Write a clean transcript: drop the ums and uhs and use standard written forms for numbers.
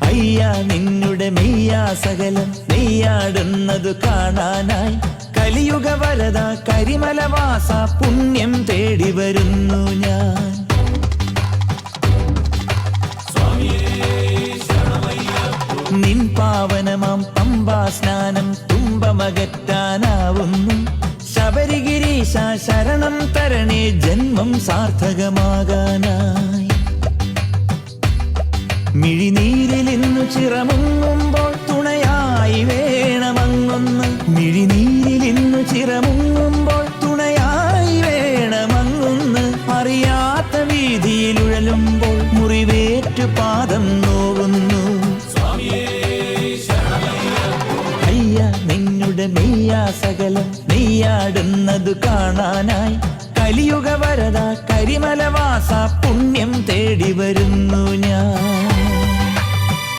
അയ്യ നിന്നുടെ മെയ്യാസകലം നെയ്യാടുന്നതു കാണാനായി കലിയുഗ വരദ കരിമലവാസ പുണ്യം തേടി വരുന്നു ഞാൻ. നിൻ പാവനമാം പമ്പാ സ്നാനം തുമ്പമകറ്റാനാവുന്നു. ശബരിഗിരീശ ശരണം തരണേ ജന്മം സാർത്ഥകമാകാനായി. മിഴിനീരിൽ ഇന്നു ചിറമുങ്ങുമ്പോൾ തുണയായി വേണമങ്ങൊന്ന്. മിഴിനീരിൽ ഇന്നു ചിറമുങ്ങുമ്പോൾ തുണയായി വേണമങ്ങൊന്ന്. അറിയാത്ത വീതിയിലുഴലുമ്പോൾ മുറിവേറ്റു പാദം നോവുന്നു. അയ്യ നിന്നുടെ മെയ്യാസകലം നെയ്യാടുന്നതു കാണാനായി കലിയുഗ വരദ കരിമലവാസ പുണ്യം തേടി വരുന്നു ഞാൻ.